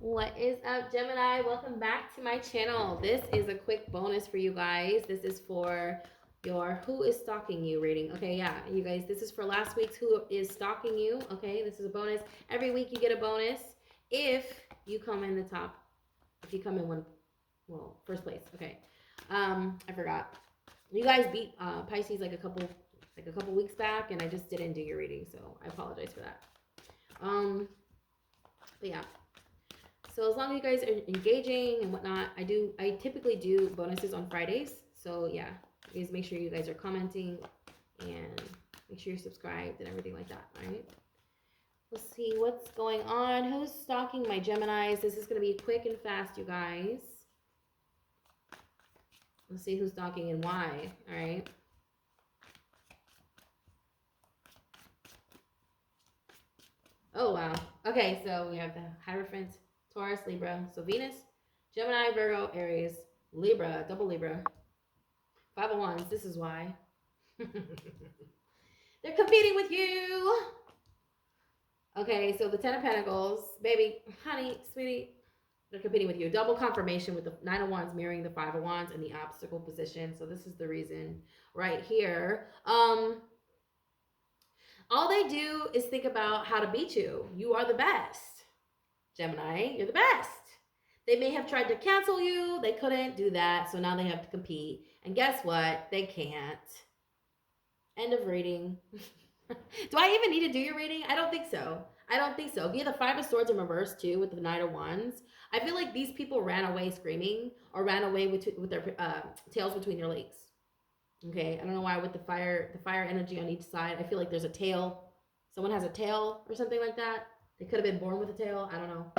What is up, Gemini? Welcome back to my channel. This is a quick bonus for you guys. This is for your who is stalking you reading. Okay, yeah, you guys, this is for last week's who is stalking you. Okay, this is a bonus. Every week you get a bonus if you come in the top, if you come in first place. Okay, I forgot. You guys beat Pisces like a couple weeks back, and I just didn't do your reading, so I apologize for that. But yeah. So as long as you guys are engaging and whatnot, I typically do bonuses on Fridays. So yeah, you guys make sure you guys are commenting and make sure you're subscribed and everything like that. All right. Let's see what's going on. Who's stalking my Geminis? This is going to be quick and fast, you guys. Let's see who's stalking and why. All right. Oh, wow. Okay, so we have the Hierophant, Taurus, Libra. So Venus, Gemini, Virgo, Aries, Libra, double Libra. 5 of Wands, this is why. They're competing with you. Okay, so the 10 of Pentacles, baby, honey, sweetie, they're competing with you. Double confirmation with the 9 of Wands mirroring the 5 of Wands in the obstacle position. So this is the reason right here. All they do is think about how to beat you. You are the best. Gemini, you're the best. They may have tried to cancel you. They couldn't do that. So now they have to compete. And guess what? They can't. End of reading. Do I even need to do your reading? I don't think so. I don't think so. If you have the 5 of Swords in reverse too with the 9 of Wands, I feel like these people ran away screaming or ran away with their tails between their legs. Okay, I don't know why with the fire energy on each side. I feel like there's a tail. Someone has a tail or something like that. They could have been born with a tail. I don't know.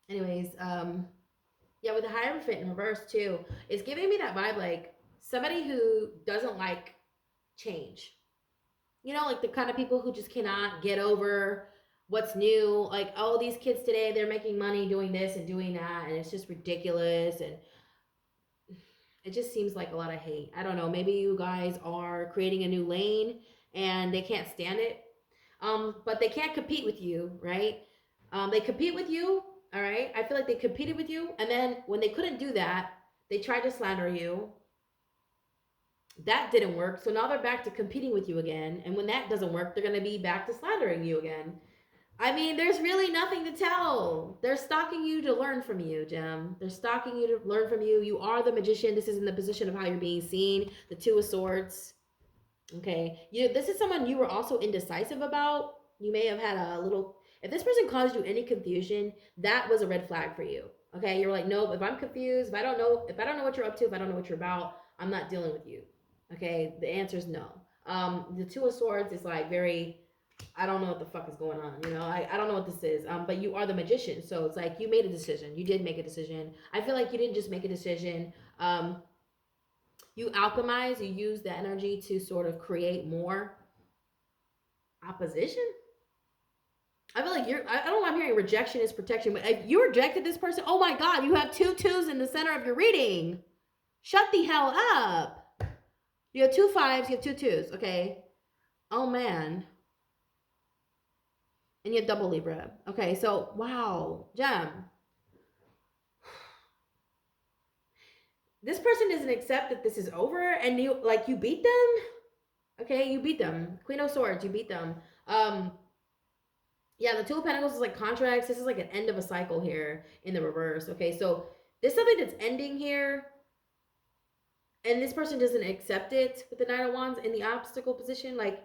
Anyways, yeah, with the Hierophant in reverse too, it's giving me that vibe like somebody who doesn't like change. You know, like the kind of people who just cannot get over what's new. Like, oh, these kids today, they're making money doing this and doing that, and it's just ridiculous. And it just seems like a lot of hate. I don't know. Maybe you guys are creating a new lane and they can't stand it. But they can't compete with you, right? They compete with you, all right? I feel like they competed with you. And then when they couldn't do that, they tried to slander you. That didn't work. So now they're back to competing with you again. And when that doesn't work, they're going to be back to slandering you again. I mean, there's really nothing to tell. They're stalking you to learn from you, Gem. They're stalking you to learn from you. You are the magician. This is in the position of how you're being seen. The 2 of Swords. Okay. This is someone you were also indecisive about. You may have had a little... If this person caused you any confusion, that was a red flag for you. Okay? You're like, nope, if I'm confused, if I don't know what you're up to, if I don't know what you're about, I'm not dealing with you. Okay? The answer is no. The 2 of Swords is like very... I don't know what the fuck is going on, you know. I don't know what this is. But you are the magician, so it's like you made a decision. You did make a decision. I feel like you didn't just make a decision. You alchemize. You use the energy to sort of create more opposition. I feel like I don't know why I'm hearing rejection is protection, but if you rejected this person, oh my God, you have 2 2s in the center of your reading. Shut the hell up. You have 2 5s, you have 2 2s, okay? Oh man. And you have double Libra. Okay, so, wow. Gem. This person doesn't accept that this is over and you beat them. Okay, you beat them. Queen of Swords, you beat them. Yeah, the 2 of Pentacles is like contracts. This is like an end of a cycle here in the reverse. Okay, so there's something that's ending here. And this person doesn't accept it with the 9 of Wands in the obstacle position. Like,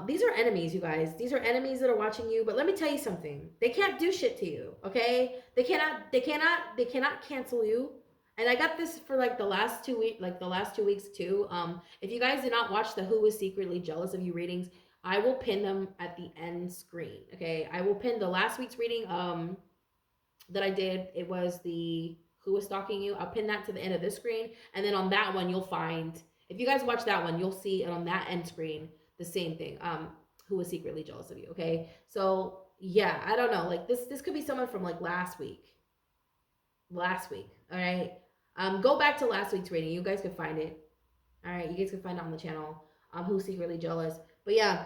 these are enemies, you guys. These are enemies that are watching you. But let me tell you something. They can't do shit to you, okay? They cannot cancel you. And I got this for like the last 2 weeks too. If you guys did not watch the Who is Secretly Jealous of You readings, I will pin them at the end screen, okay? I will pin the last week's reading that I did. It was the Who was Stalking You. I'll pin that to the end of this screen. And then on that one, you'll find, if you guys watch that one, you'll see it on that end screen, the same thing. Who was secretly jealous of you, okay? So yeah, I don't know. Like this could be someone from like last week. All right? Go back to last week's reading. You guys can find it. All right, you guys can find it on the channel. Who's secretly jealous. But yeah,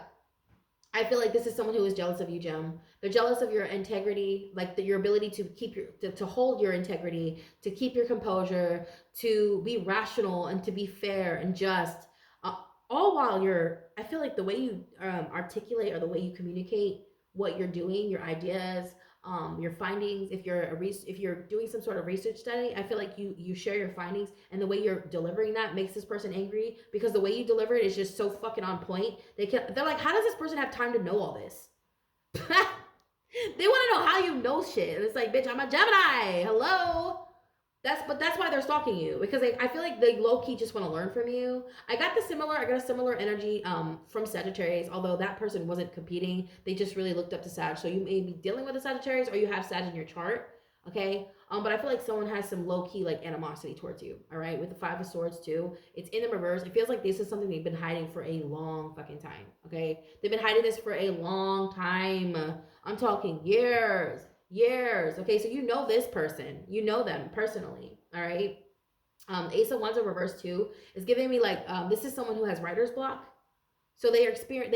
I feel like this is someone who is jealous of you, Gem. They're jealous of your integrity, like your ability to keep to hold your integrity, to keep your composure, to be rational and to be fair and just. Uh, all while you're, I feel like the way you articulate or the way you communicate what you're doing, your ideas, your findings. If you're if you're doing some sort of research study, I feel like you share your findings, and the way you're delivering that makes this person angry because the way you deliver it is just so fucking on point. They're like, how does this person have time to know all this? They want to know how you know shit. And it's like, bitch, I'm a Gemini. Hello. That's why they're stalking you, because I feel like they low key just want to learn from you. I got a similar energy from Sagittarius, although that person wasn't competing. They just really looked up to Sag. So you may be dealing with a Sagittarius or you have Sag in your chart. Okay. But I feel like someone has some low key like animosity towards you. All right. With the Five of Swords too. It's in the reverse. It feels like this is something they've been hiding for a long fucking time. Okay. They've been hiding this for a long time. I'm talking years. Years. Okay, so you know this person. You know them personally. All right. Ace of Wands in reverse too is giving me like this is someone who has writer's block. So they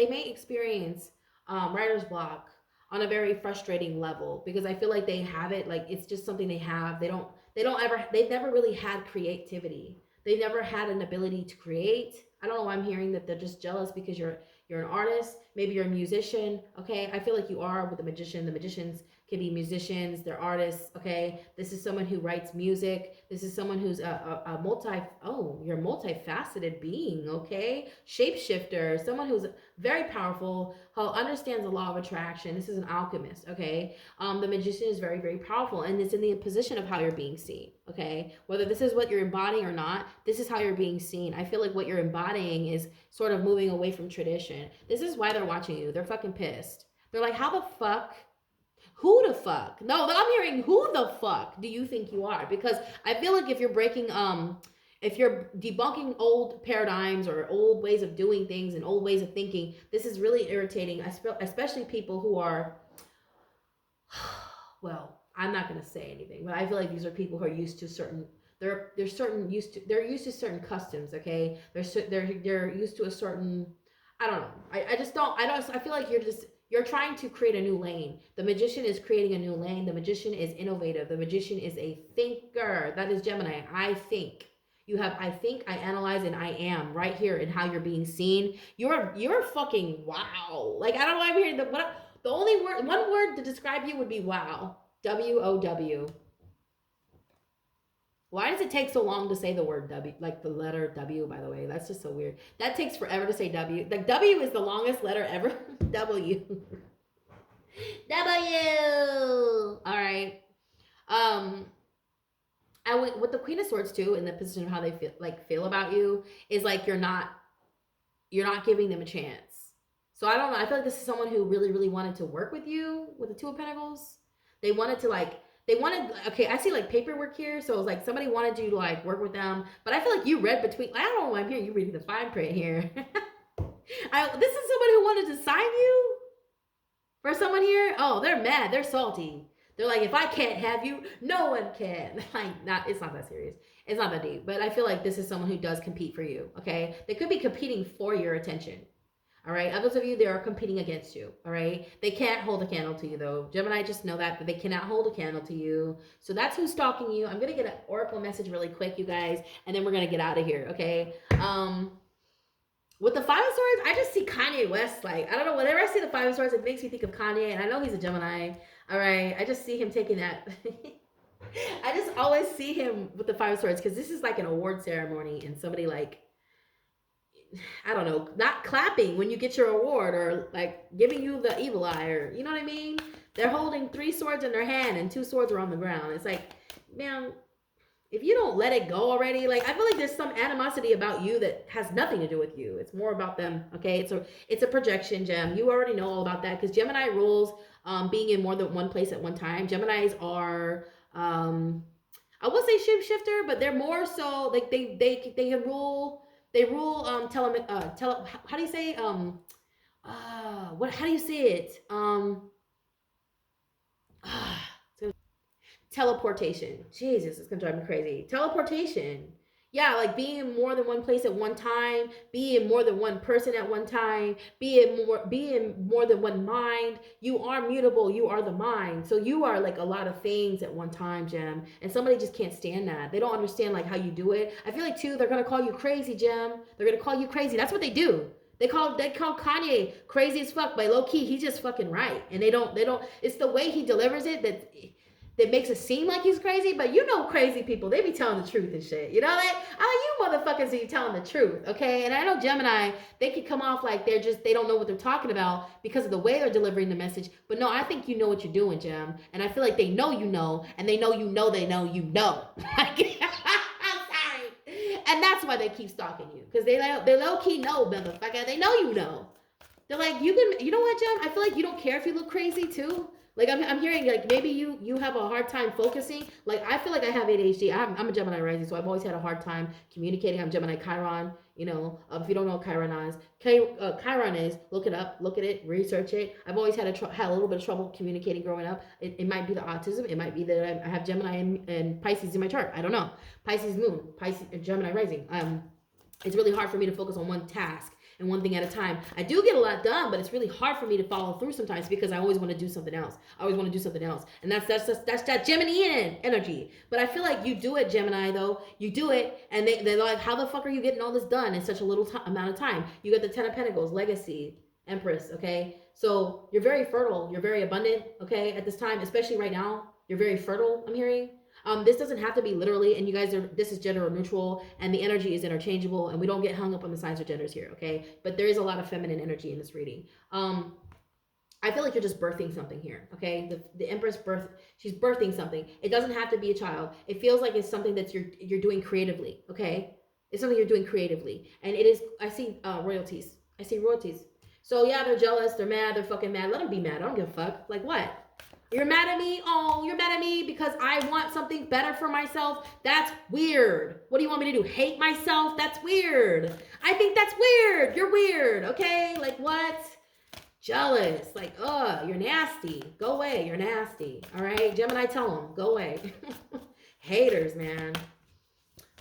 may experience writer's block on a very frustrating level because I feel like they have it, like it's just something they have. They've never really had creativity. They never had an ability to create. I don't know why I'm hearing that they're just jealous because you're an artist, maybe you're a musician, okay? I feel like you are with the magician. The magicians can be musicians, they're artists, okay? This is someone who writes music. This is someone who's you're a multifaceted being, okay? Shapeshifter, someone who's very powerful, who understands the law of attraction. This is an alchemist, okay? The magician is very, very powerful, and it's in the position of how you're being seen, okay? Whether this is what you're embodying or not, this is how you're being seen. I feel like what you're embodying is sort of moving away from tradition. This is why they're watching you. They're fucking pissed. They're like, how the fuck? Who the fuck? No, I'm hearing who the fuck do you think you are? Because I feel like if you're debunking old paradigms or old ways of doing things and old ways of thinking, this is really irritating, especially people who are, well, I'm not going to say anything, but I feel like these are people who are used to certain they're used to certain customs, okay? They're used to a certain, I don't know. I feel like you're trying to create a new lane. The magician is creating a new lane. The magician is innovative. The magician is a thinker. That is Gemini. I think. You have I think, I analyze, and I am right here in how you're being seen. You're fucking wow. Like I don't know why I'm hearing the only one word to describe you would be wow. WOW. Why does it take so long to say the word W, like the letter W, by the way? That's just so weird. That takes forever to say W. Like W is the longest letter ever. W. W. All right. Um, I went with the Queen of Swords too, in the position of how they feel about you is like you're not giving them a chance. So I don't know. I feel like this is someone who really, really wanted to work with you with the Two of Pentacles. They wanted to okay, I see like paperwork here. So it was like somebody wanted you to like work with them. But I feel like you read between, I don't know why I'm hearing you reading the fine print here. This is somebody who wanted to sign you for someone here. Oh, they're mad. They're salty. They're like, if I can't have you, no one can. Like, it's not that serious. It's not that deep. But I feel like this is someone who does compete for you. Okay, they could be competing for your attention. All right, others of you, they are competing against you. All right, they can't hold a candle to you though. Gemini, just know that they cannot hold a candle to you. So that's who's stalking you. I'm gonna get an oracle message really quick, you guys, and then we're gonna get out of here. Okay. With the Five of Swords, I just see Kanye West. Like, I don't know, whenever I see the Five of Swords, it makes me think of Kanye, and I know he's a Gemini. All right, I just see him taking that. I just always see him with the Five of Swords because this is like an award ceremony, and somebody like, I don't know, not clapping when you get your award or like giving you the evil eye, or you know what I mean? They're holding 3 swords in their hand and 2 swords are on the ground. It's like, man, if you don't let it go already, like I feel like there's some animosity about you that has nothing to do with you. It's more about them. Okay, it's a projection, Gem. You already know all about that because Gemini rules being in more than one place at one time. Geminis are I would say shapeshifter, but they're more so like they rule. They rule how do you say how do you say it? Teleportation. Jesus, it's gonna drive me crazy. Teleportation. Yeah, like being in more than one place at one time, being more than one person at one time, being more than one mind. You are mutable, you are the mind. So you are like a lot of things at one time, Jim. And somebody just can't stand that. They don't understand like how you do it. I feel like too, they're gonna call you crazy, Jim. They're gonna call you crazy. That's what they do. They call Kanye crazy as fuck, but low key he's just fucking right. And they don't it's the way he delivers it that makes it seem like he's crazy, but you know crazy people, they be telling the truth and shit. You know that? Oh, you motherfuckers be telling the truth, okay? And I know Gemini, they could come off like they don't know what they're talking about because of the way they're delivering the message. But no, I think you know what you're doing, Gem. And I feel like they know you know, and they know you know they know you know. I'm sorry. And that's why they keep stalking you. Because they low key know, motherfucker. They know you know. They're like, you know what, Jem? I feel like you don't care if you look crazy too. Like I'm hearing like maybe you have a hard time focusing. Like I feel like I have ADHD. I'm a Gemini rising, so I've always had a hard time communicating. I'm Gemini Chiron. You know, if you don't know what Chiron is, Chiron is, look it up, look at it, research it. I've always had had a little bit of trouble communicating growing up. It might be the autism. It might be that I have Gemini and Pisces in my chart. I don't know. Pisces Moon, Pisces Gemini rising. It's really hard for me to focus on one task and one thing at a time. I do get a lot done, but it's really hard for me to follow through sometimes because I always want to do something else. I always want to do something else. And that's that Geminian energy. But I feel like you do it, Gemini, though. You do it, and they're like, how the fuck are you getting all this done in such a little amount of time? You got the Ten of Pentacles, legacy, Empress, okay? So you're very fertile. You're very abundant, okay, at this time, especially right now. You're very fertile, I'm hearing. This doesn't have to be literally, and you guys this is gender neutral, and the energy is interchangeable, and we don't get hung up on the signs or genders here, okay? But there is a lot of feminine energy in this reading. I feel like you're just birthing something here, okay? The Empress she's birthing something. It doesn't have to be a child. It feels like it's something that you're doing creatively, okay? It's something you're doing creatively, and it is. I see royalties. I see royalties. So yeah, they're jealous. They're mad. They're fucking mad. Let them be mad. I don't give a fuck. Like what? You're mad at me? Oh, you're mad at me because I want something better for myself? That's weird. What do you want me to do? Hate myself? That's weird. I think that's weird. You're weird, okay? Like what? Jealous. Like, you're nasty. Go away. You're nasty. All right? Gemini, tell them. Go away. Haters, man.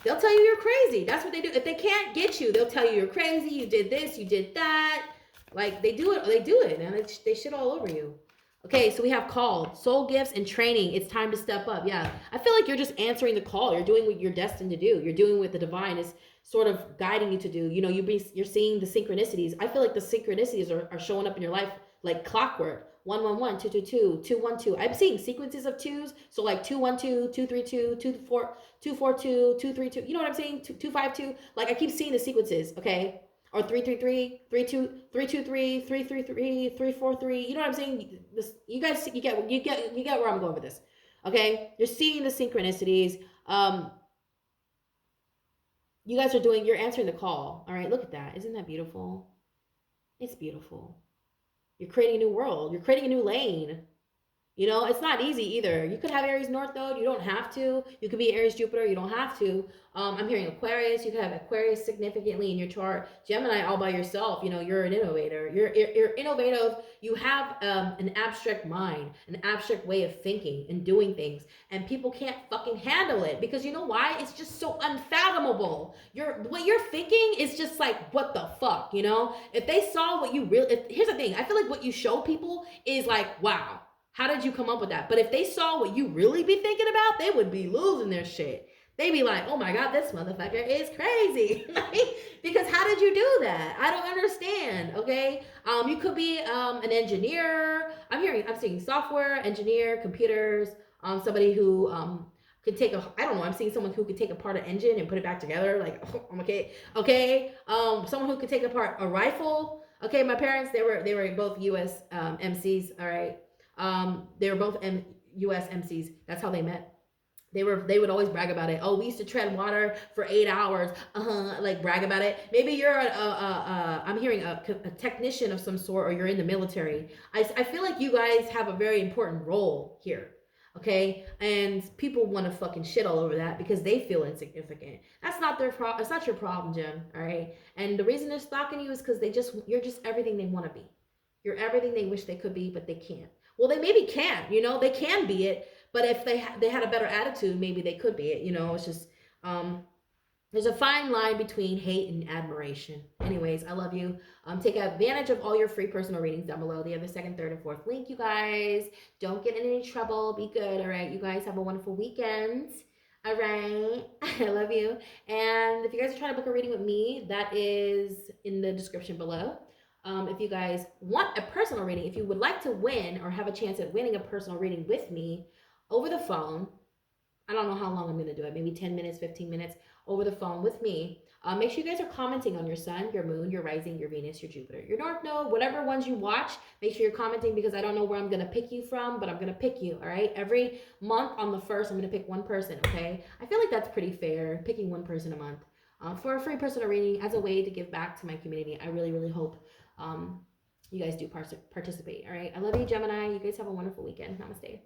They'll tell you you're crazy. That's what they do. If they can't get you, they'll tell you you're crazy. You did this. You did that. Like, they do it. They do it, man. They shit all over you. Okay, so we have called, soul gifts and training. It's time to step up. Yeah, I feel like you're just answering the call. You're doing what you're destined to do. You're doing what the divine is sort of guiding you to do. You know, you're seeing the synchronicities. I feel like the synchronicities are showing up in your life like clockwork. 111, 222, 212. I'm seeing sequences of twos. So like 212, 232, 242, 232. You know what I'm saying? 252. Like I keep seeing the sequences, okay? Or 333, 323, 333, 343. You know what I'm saying? This, you guys, you get where I'm going with this. Okay, you're seeing the synchronicities. You guys you're answering the call. All right, look at that. Isn't that beautiful? It's beautiful. You're creating a new world. You're creating a new lane. You know, it's not easy either. You could have Aries North Node. You don't have to. You could be Aries Jupiter. You don't have to. I'm hearing Aquarius. You could have Aquarius significantly in your chart. Gemini all by yourself. You know, you're an innovator. You're innovative. You have an abstract mind, an abstract way of thinking and doing things. And people can't fucking handle it because you know why? It's just so unfathomable. What you're thinking is just like, what the fuck, you know? If they saw what you really... Here's the thing. I feel like what you show people is like, wow. How did you come up with that? But if they saw what you really be thinking about, they would be losing their shit. They'd be like, oh my God, this motherfucker is crazy. Because how did you do that? I don't understand, okay? You could be an engineer. I'm seeing software, engineer, computers, somebody who could take I'm seeing someone who could take apart an engine and put it back together. Like, okay. Someone who could take apart a rifle. Okay, my parents, they were both US MCs, all right? They were both U.S. MCs. That's how they met. They would always brag about it. Oh, we used to tread water for 8 hours. Like brag about it. Maybe you're I'm hearing a technician of some sort, or you're in the military. I feel like you guys have a very important role here. Okay, and people want to fucking shit all over that because they feel insignificant. That's not their problem. It's not your problem, Jim. All right, and the reason they're stalking you is because you're just everything they want to be. You're everything they wish they could be, but they can't. Well, they maybe can, you know, they can be it, but if they had a better attitude, maybe they could be it, you know. It's just There's a fine line between hate and admiration. Anyways, I love you. Take advantage of all your free personal readings down below. They have the second, third, and fourth link, you guys. Don't get in any trouble. Be good, all right? You guys have a wonderful weekend. All right. I love you. And if you guys are trying to book a reading with me, that is in the description below. If you guys want a personal reading, if you would like to win or have a chance at winning a personal reading with me over the phone, I don't know how long I'm going to do it, maybe 10 minutes, 15 minutes over the phone with me. Make sure you guys are commenting on your sun, your moon, your rising, your Venus, your Jupiter, your North Node, whatever ones you watch. Make sure you're commenting because I don't know where I'm going to pick you from, but I'm going to pick you, all right? Every month on the 1st, I'm going to pick one person, okay? I feel like that's pretty fair, picking one person a month for a free personal reading as a way to give back to my community. I really, really hope you guys do participate, all right? I love you, Gemini. You guys have a wonderful weekend. Namaste.